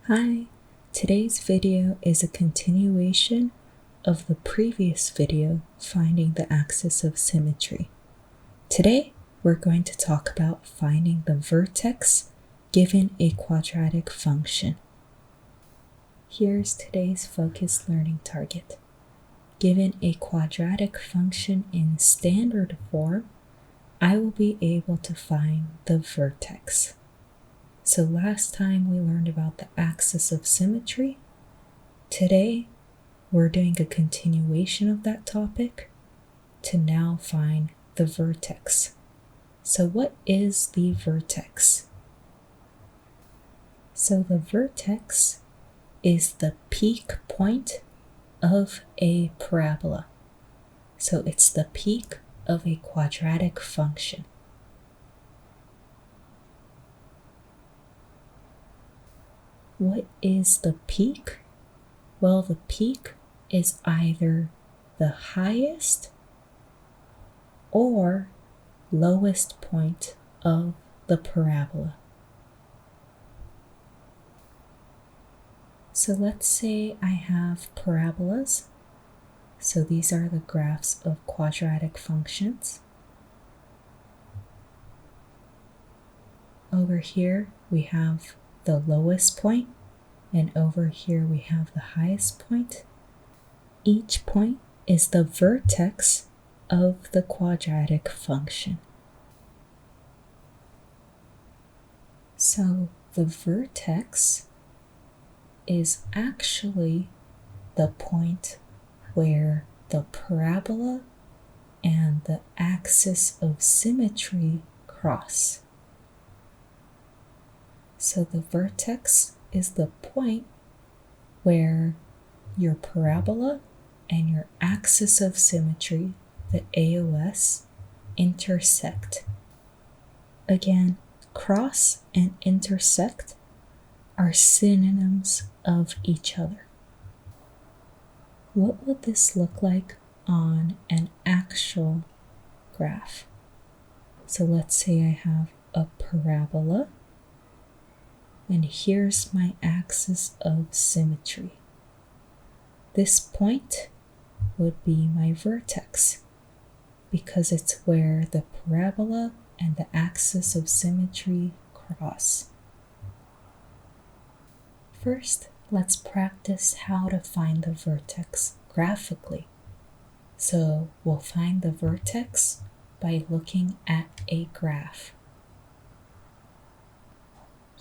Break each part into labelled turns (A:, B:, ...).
A: Hi, today's video is a continuation of the previous video, finding the axis of symmetry. Today, we're going to talk about finding the vertex given a quadratic function. Here's today's focused learning target. Given a quadratic function in standard form, I will be able to find the vertex. So last time we learned about the axis of symmetry. Today, we're doing a continuation of that topic to now find the vertex. So what is the vertex? So the vertex is the peak point of a parabola. So it's the peak of a quadratic function. What is the peak? Well, the peak is either the highest or lowest point of the parabola. So let's say I have parabolas. So these are the graphs of quadratic functions. Over here we have the lowest point, and over here we have the highest point. Each point is the vertex of the quadratic function. So the vertex is actually the point where the parabola and the axis of symmetry cross. So the vertex is the point where your parabola and your axis of symmetry, the AOS, intersect. Again, cross and intersect are synonyms of each other. What would this look like on an actual graph? So let's say I have a parabola, and here's my axis of symmetry. This point would be my vertex because it's where the parabola and the axis of symmetry cross. First, let's practice how to find the vertex graphically. So we'll find the vertex by looking at a graph.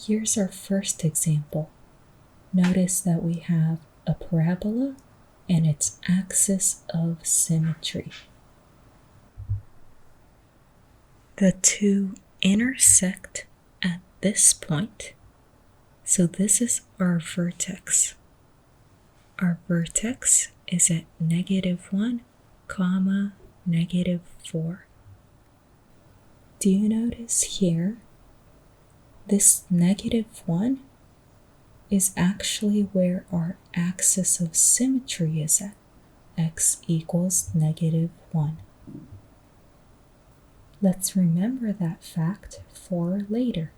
A: Here's our first example. Notice that we have a parabola and its axis of symmetry. The two intersect at this point. So this is our vertex. Our vertex is at -1, -4. Do you notice here? This -1 is actually where our axis of symmetry is at. X equals -1. Let's remember that fact for later.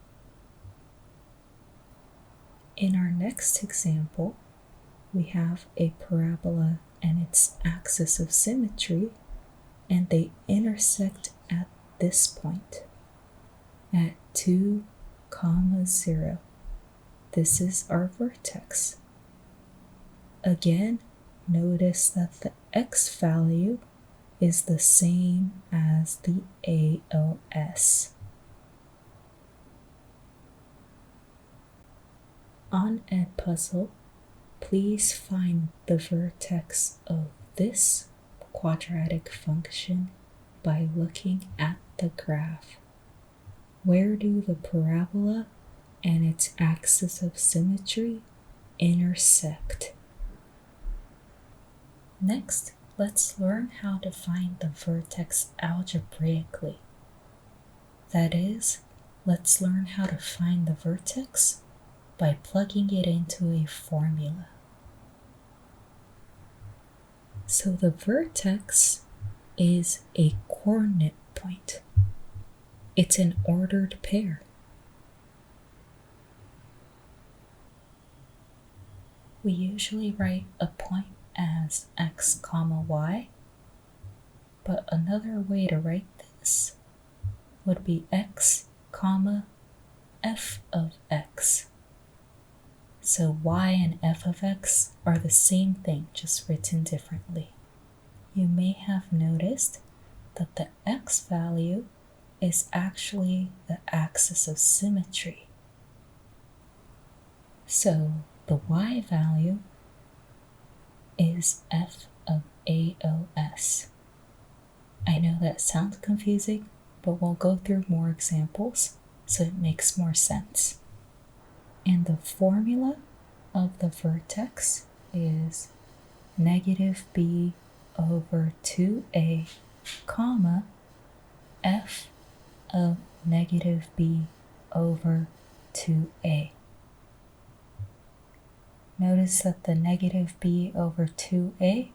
A: In our next example, we have a parabola and its axis of symmetry, and they intersect at this point, at 2, 0. This is our vertex. Again, notice that the x value is the same as the AOS. On Edpuzzle, please find the vertex of this quadratic function by looking at the graph. Where do the parabola and its axis of symmetry intersect? Next, let's learn how to find the vertex algebraically. That is, let's learn how to find the vertex by plugging it into a formula. So the vertex is a coordinate point. It's an ordered pair. We usually write a point as x comma y, but another way to write this would be x comma f of x. So y and f of x are the same thing, just written differently. You may have noticed that the x value is actually the axis of symmetry. So the y value is f of AOS. I know that sounds confusing, but we'll go through more examples so it makes more sense. And the formula of the vertex is negative b over 2a, comma, f of negative b over 2a. Notice that the negative b over 2a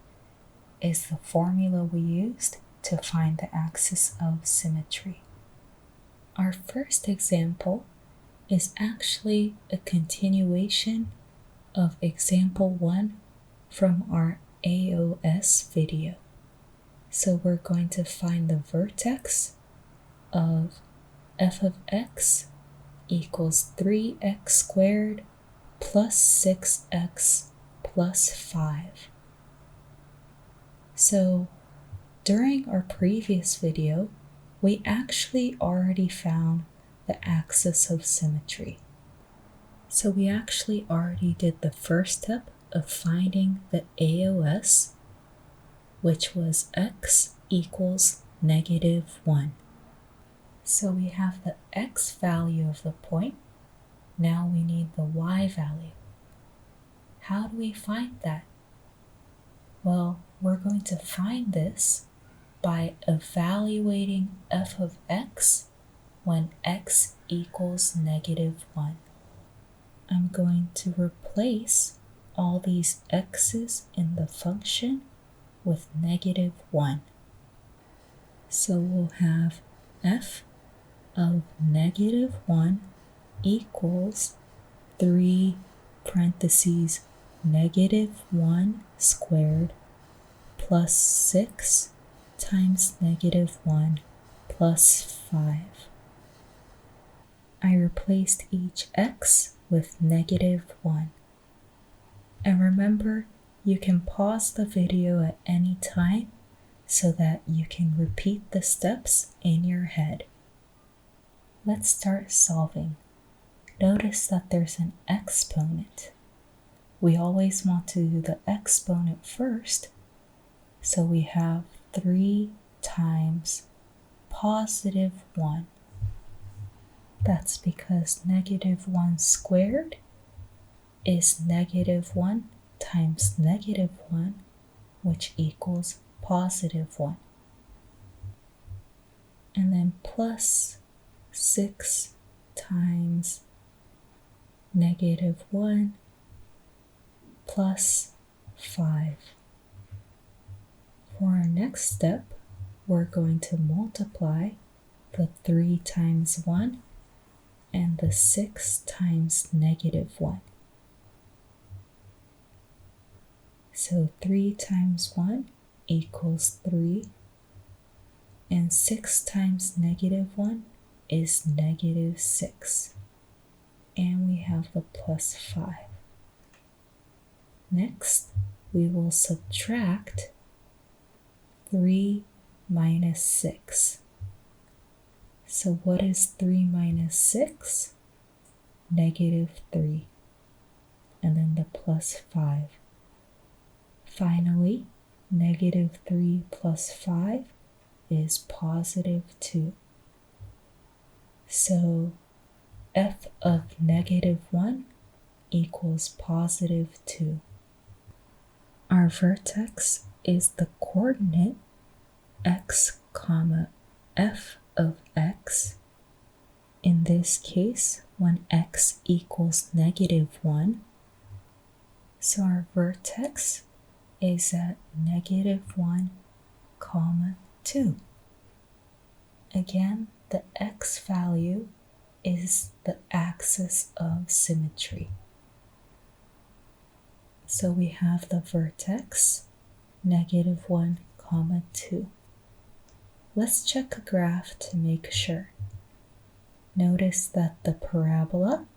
A: is the formula we used to find the axis of symmetry. Our first example is actually a continuation of example 1 from our AOS video. So we're going to find the vertex of f of x equals 3x squared plus 6x plus 5. So during our previous video, we actually already found the axis of symmetry. So we actually already did the first step of finding the AOS, which was x equals negative 1. So we have the x value of the point. Now we need the y value. How do we find that? Well, we're going to find this by evaluating f of x when x equals negative 1. I'm going to replace all these x's in the function with negative 1. So we'll have f of negative 1 equals 3 parentheses negative 1 squared plus 6 times negative 1 plus 5. I replaced each x with negative 1. And remember, you can pause the video at any time so that you can repeat the steps in your head. Let's start solving. Notice that there's an exponent. We always want to do the exponent first, so we have 3 times positive 1. That's because negative 1 squared is negative 1 times negative 1, which equals positive 1. And then plus 6 times negative 1 plus 5. For our next step, we're going to multiply the 3 times 1 and the 6 times negative 1. So 3 times 1 equals 3, and 6 times negative 1 is negative 6. And we have the plus 5. Next, we will subtract 3 minus 6. So what is 3 minus 6? Negative 3. And then the plus 5. Finally, negative 3 plus 5 is positive 2. So f of negative 1 equals positive 2. Our vertex is the coordinate x comma f of x. In this case, when x equals negative 1. So our vertex is at negative 1, comma 2. Again, the x value is the axis of symmetry. So we have the vertex, -1, 2. Let's check a graph to make sure. Notice that the parabola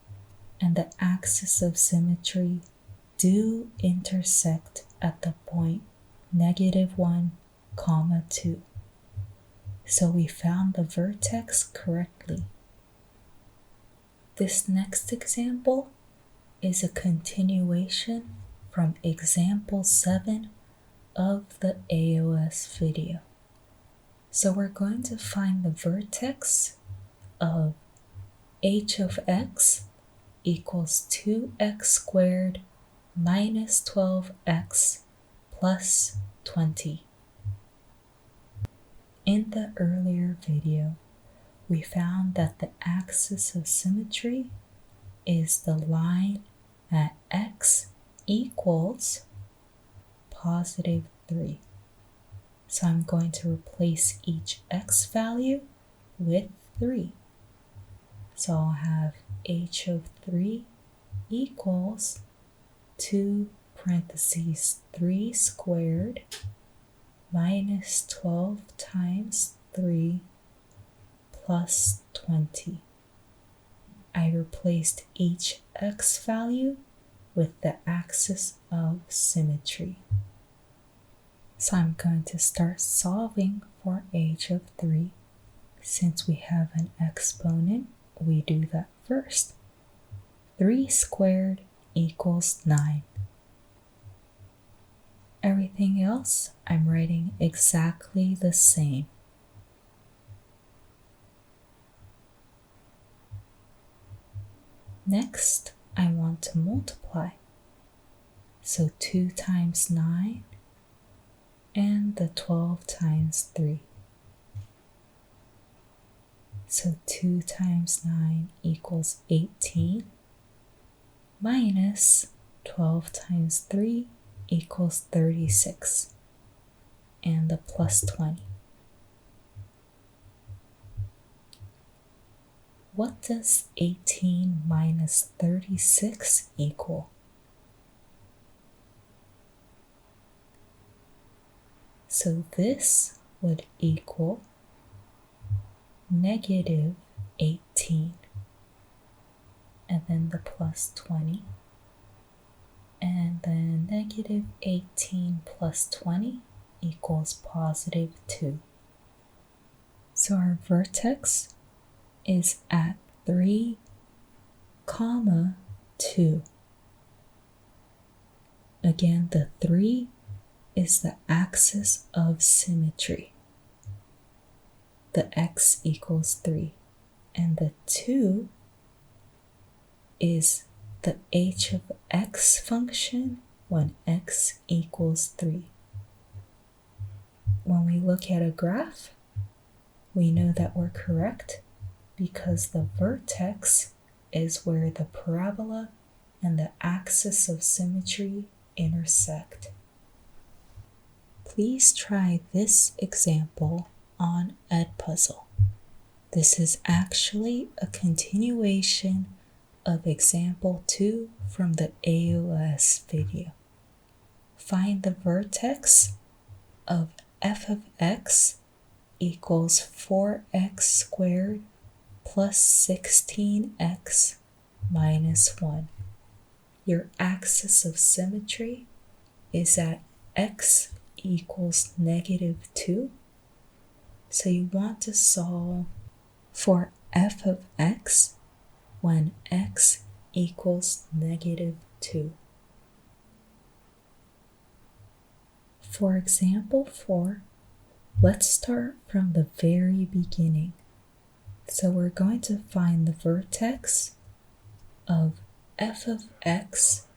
A: and the axis of symmetry do intersect at the point -1, 2. So we found the vertex correctly. This next example is a continuation from example 7 of the AOS video. So we're going to find the vertex of h of x equals 2x squared minus 12x plus 20. In the earlier video, we found that the axis of symmetry is the line at x equals positive 3. So I'm going to replace each x value with 3. So I'll have h of 3 equals 2 parentheses 3 squared minus 12 times 3 plus 20. I replaced each x value with the axis of symmetry. So I'm going to start solving for h of 3. Since we have an exponent, we do that first. 3 squared equals 9. Everything else I'm writing exactly the same. Next, I want to multiply. So 2 times 9 and the 12 times 3. So 2 times 9 equals 18 minus 12 times 3 equals 36 and the plus 20. What does 18 minus 36 equal? So this would equal -18 and then the plus 20 and then -18 plus 20 equals positive 2. So our vertex is at 3, 2. Again, the 3 is the axis of symmetry. The x equals 3. And the 2 is the h of x function when x equals 3. When we look at a graph, we know that we're correct because the vertex is where the parabola and the axis of symmetry intersect. Please try this example on Edpuzzle. This is actually a continuation of example 2 from the AOS video. Find the vertex of f of x equals 4x squared plus 16x minus 1. Your axis of symmetry is at x equals -2. So you want to solve for f of x when x equals -2. For example 4, let's start from the very beginning. So we're going to find the vertex of f of x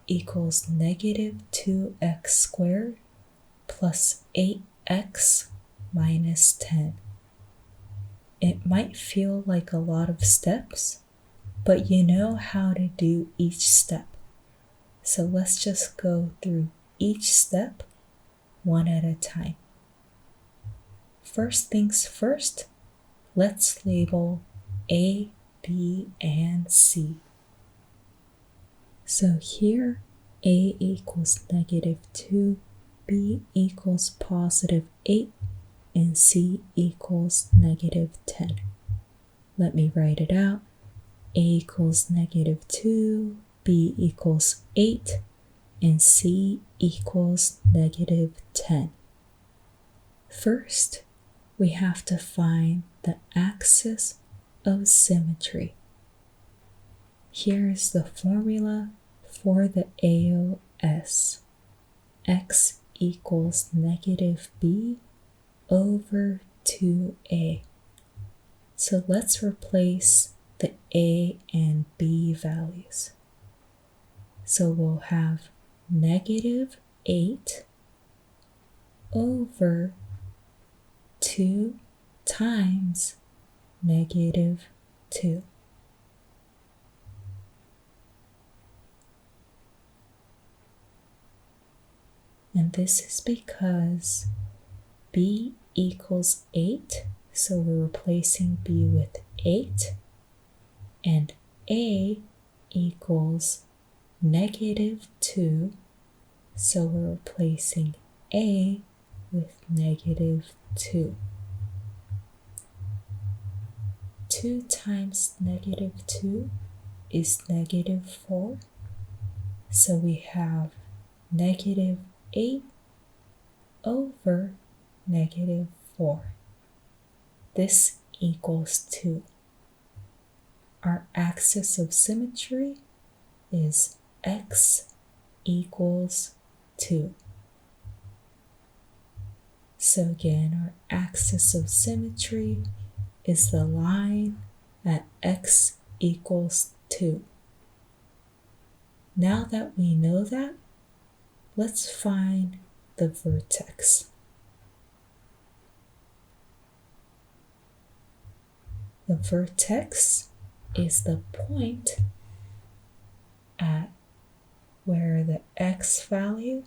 A: equals -2x squared plus 8x minus 10. It might feel like a lot of steps, but you know how to do each step. So let's just go through each step one at a time. First things first, let's label A, B, and C. So here, A equals -2, B equals +8, and C equals -10. Let me write it out. A equals -2, B equals 8, and C equals -10. First, we have to find the axis of symmetry. Here is the formula for the AOS. X equals -b over 2a. So let's replace the a and b values. So we'll have -8 over 2 times -2. And this is because b equals 8, so we're replacing b with 8, and a equals -2, so we're replacing a with -2. 2 times -2 is -4, so we have -8 over -4. This equals 2. Our axis of symmetry is x equals 2. So again, our axis of symmetry is the line at x equals 2. Now that we know that, let's find the vertex. The vertex is the point at where the x value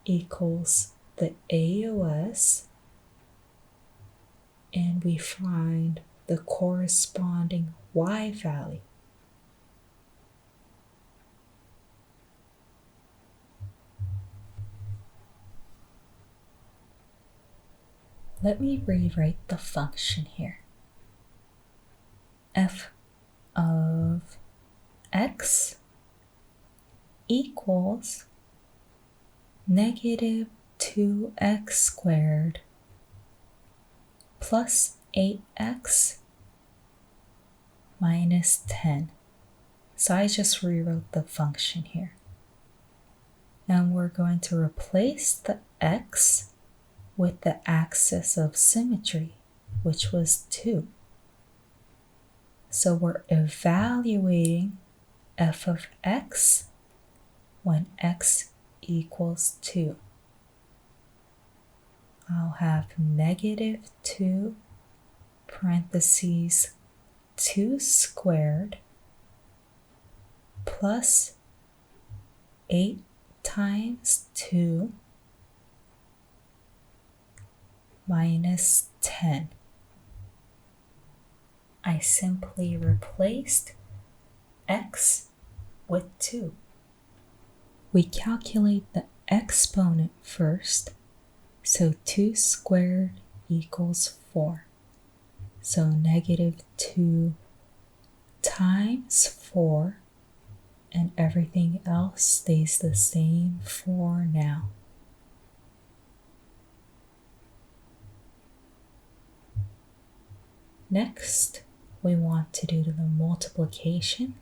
A: equals the AOS, and we find the corresponding y value. Let me rewrite the function here. F of x equals -2x squared plus 8x minus 10. So I just rewrote the function here. And we're going to replace the x with the axis of symmetry, which was 2. So we're evaluating f of x when x equals 2. I'll have -2 parentheses 2 squared plus 8 times 2 minus 10. I simply replaced x with 2. We calculate the exponent first, so 2 squared equals 4. So -2 times 4, and everything else stays the same for now. Next, we want to do the multiplication.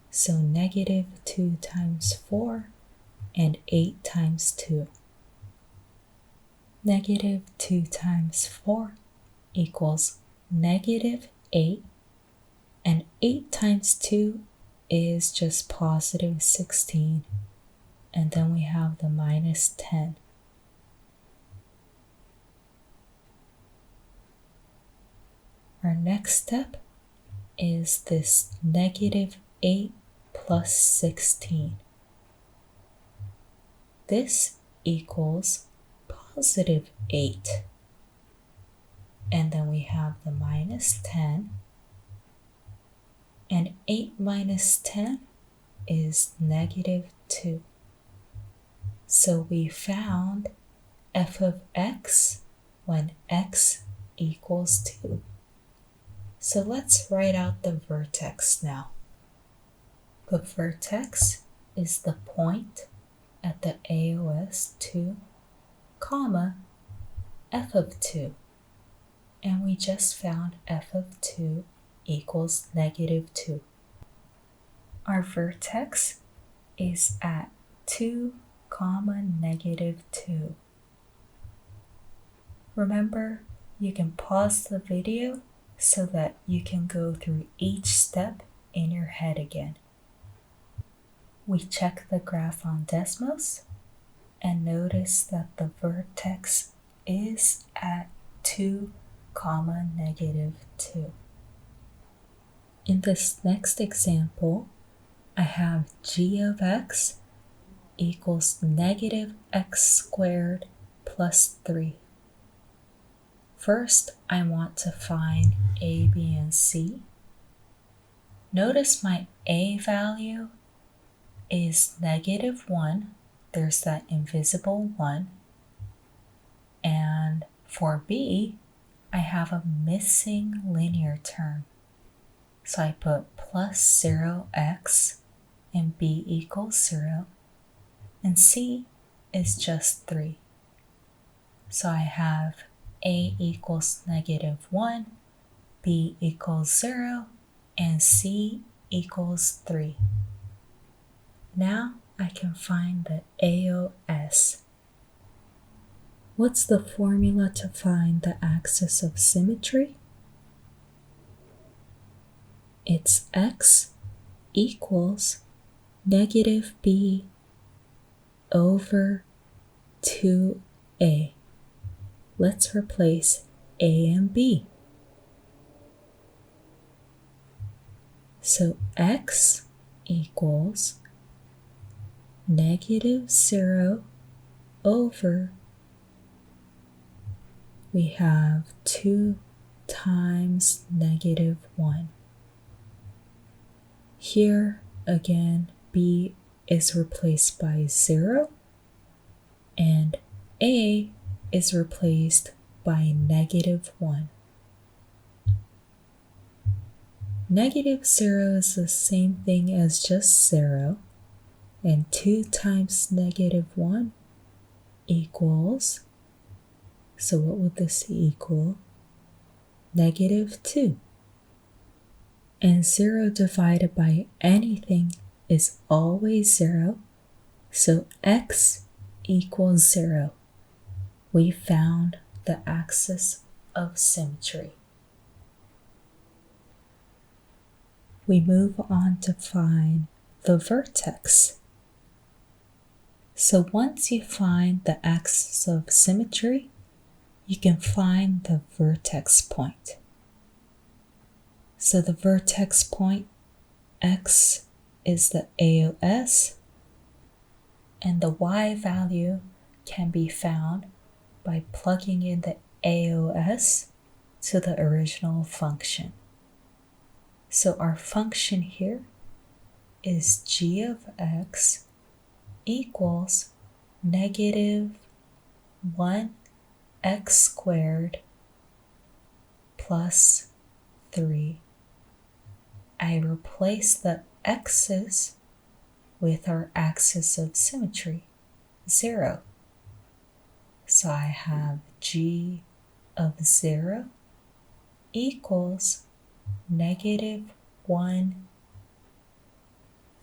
A: So -2 times 4 and 8 times 2. -2 times 4 equals -8, and 8 times 2 is just +16, and then we have the minus 10. Our next step is this -8 plus 16. This equals +8. And then we have the minus 10. And 8 minus 10 is -2. So we found f of x when x equals 2. So let's write out the vertex now. The vertex is the point at the AOS 2, comma, f of 2. And we just found f of 2 equals negative 2. Our vertex is at 2, comma, negative 2. Remember, you can pause the video so that you can go through each step in your head again. We check the graph on Desmos and notice that the vertex is at 2, comma, negative 2. In this next example, I have g of x equals negative x squared plus 3. First, I want to find a, b, and c. Notice my a value is negative 1. There's that invisible 1. And for b, I have a missing linear term. So I put plus 0x and b equals 0. And c is just 3. So I have a equals negative 1, b equals 0, and c equals 3. Now I can find the AOS. What's the formula to find the axis of symmetry? It's x equals negative b over 2a. Let's replace a and b. So x equals negative 0 over, we have 2 times negative 1. Here again, b is replaced by 0 and a is replaced by negative 1. Negative 0 is the same thing as just 0, and 2 times negative 1 equals, so what would this equal? Negative 2. And 0 divided by anything is always 0, so x equals 0. We found the axis of symmetry. We move on to find the vertex. So once you find the axis of symmetry, you can find the vertex point. So the vertex point, x, is the AOS, and the y value can be found by plugging in the AOS to the original function. So our function here is g of x equals negative 1x squared plus 3. I replace the x's with our axis of symmetry, 0. So I have g of 0 equals negative 1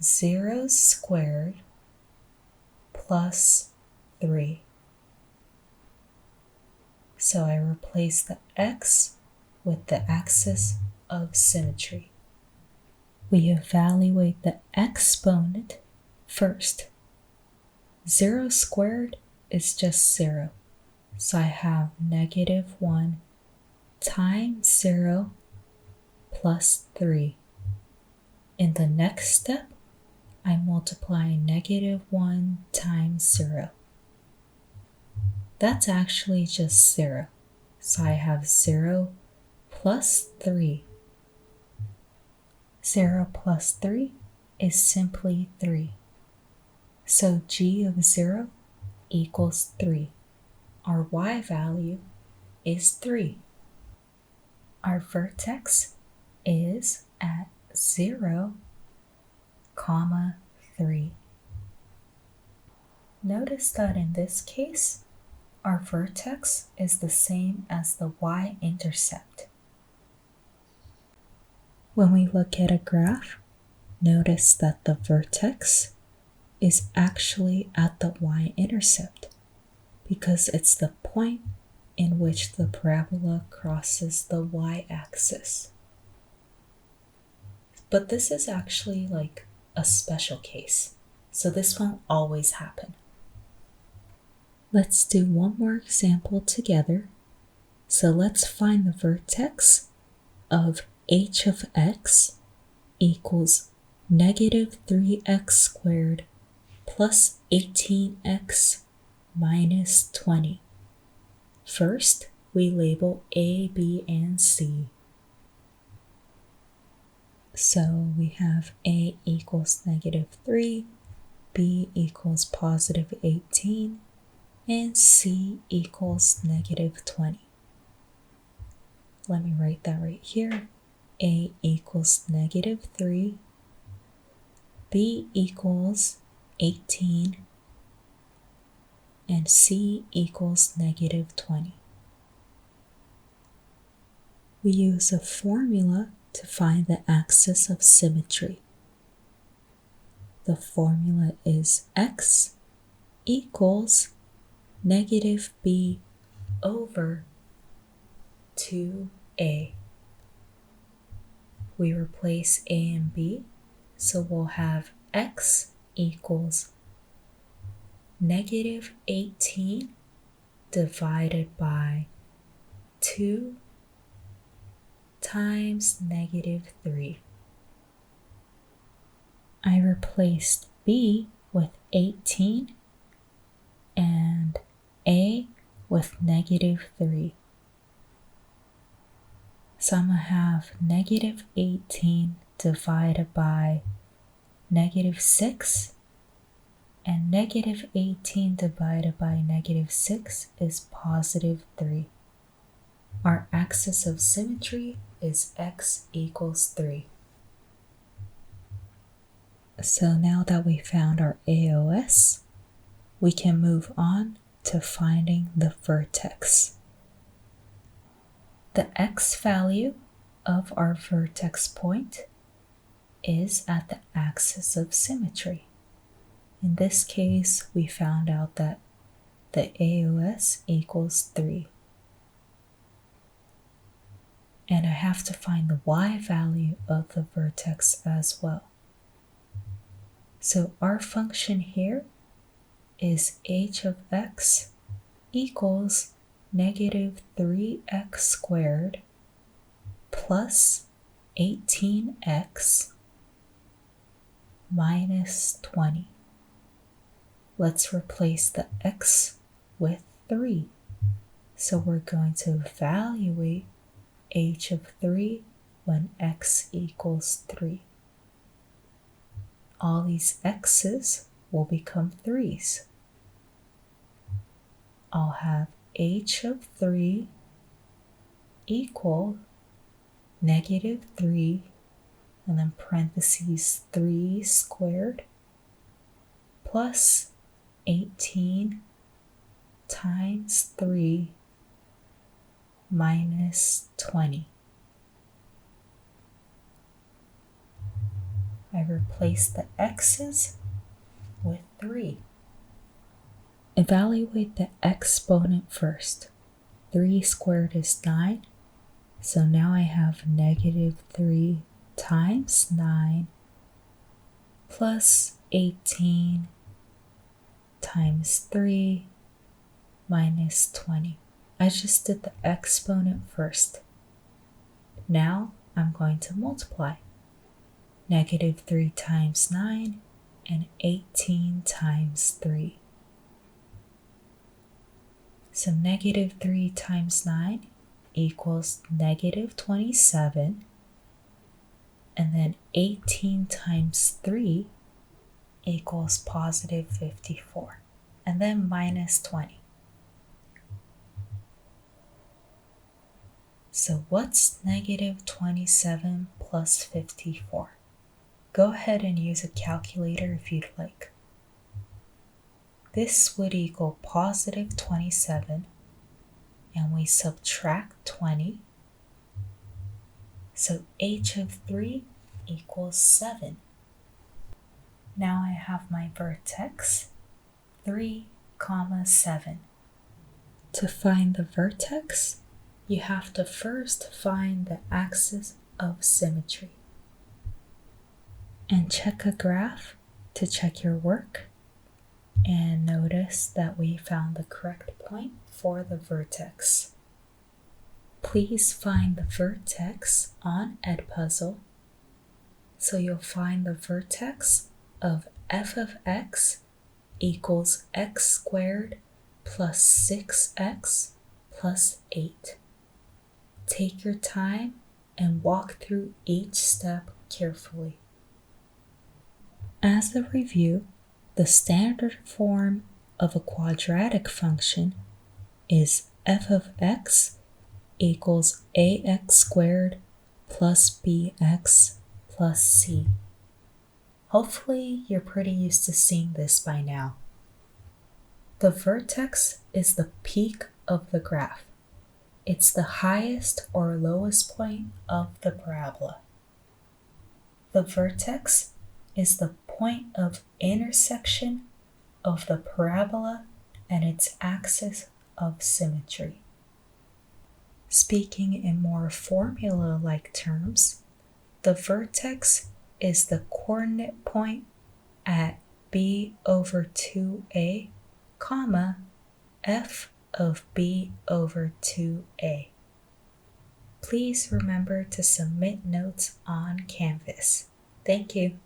A: 0 squared plus 3. So I replace the x with the axis of symmetry. We evaluate the exponent first. 0 squared is just 0. So I have negative 1 times 0 plus 3. In the next step, I multiply negative 1 times 0. That's actually just 0. So I have 0 plus 3. 0 plus 3 is simply 3. So g of 0 equals 3. Our y value is 3. Our vertex is at 0, 3. Notice that in this case, our vertex is the same as the y-intercept. When we look at a graph, notice that the vertex is actually at the y-intercept because it's the point in which the parabola crosses the y-axis. But this is actually like a special case, so this won't always happen. Let's do one more example together. So let's find the vertex of h of x equals negative 3x squared plus 18x minus 20. First, we label A, B, and C. So we have A equals negative 3, B equals positive 18, and C equals negative 20. Let me write that right here. A equals negative 3, B equals 18, and C equals negative 20. We use a formula to find the axis of symmetry. The formula is x equals negative b over 2a. We replace a and b, so we'll have x equals negative 18 divided by 2 times negative 3. I replaced b with 18 and a with negative 3. So I'm going to have negative 18 divided by negative 6, and negative 18 divided by negative 6 is positive 3. Our axis of symmetry is x equals 3. So now that we found our AOS, we can move on to finding the vertex. The x value of our vertex point is at the axis of symmetry. In this case, we found out that the AOS equals 3. And I have to find the y value of the vertex as well. So our function here is h of x equals negative 3x squared plus 18x minus 20. Let's replace the x with 3. So we're going to evaluate h of 3 when x equals 3. All these x's will become 3's. I'll have h of 3 equal negative 3 and then parentheses 3 squared plus 18 times 3 minus 20. I replace the x's with 3. Evaluate the exponent first. 3 squared is 9, so now I have negative 3 times 9 plus 18 times 3 minus 20. I just did the exponent first. Now I'm going to multiply. Negative 3 times 9 and 18 times 3. So negative 3 times 9 equals negative 27, and then 18 times 3 equals positive 54. and then minus 20. So what's negative 27 plus 54? Go ahead and use a calculator if you'd like. This would equal positive 27, and we subtract 20. So h of 3 equals 7. Now I have my vertex, 3, 7. To find the vertex, you have to first find the axis of symmetry. And check a graph to check your work. And notice that we found the correct point for the vertex. Please find the vertex on Edpuzzle. So you'll find the vertex of f of x equals x squared plus 6x plus 8. Take your time and walk through each step carefully. As a review, the standard form of a quadratic function is f of x equals ax squared plus bx plus c. Hopefully you're pretty used to seeing this by now. The vertex is the peak of the graph. It's the highest or lowest point of the parabola. The vertex is the point of intersection of the parabola and its axis of symmetry. Speaking in more formula-like terms, the vertex is the coordinate point at b over 2a, comma, f of b over 2a. Please remember to submit notes on Canvas. Thank you.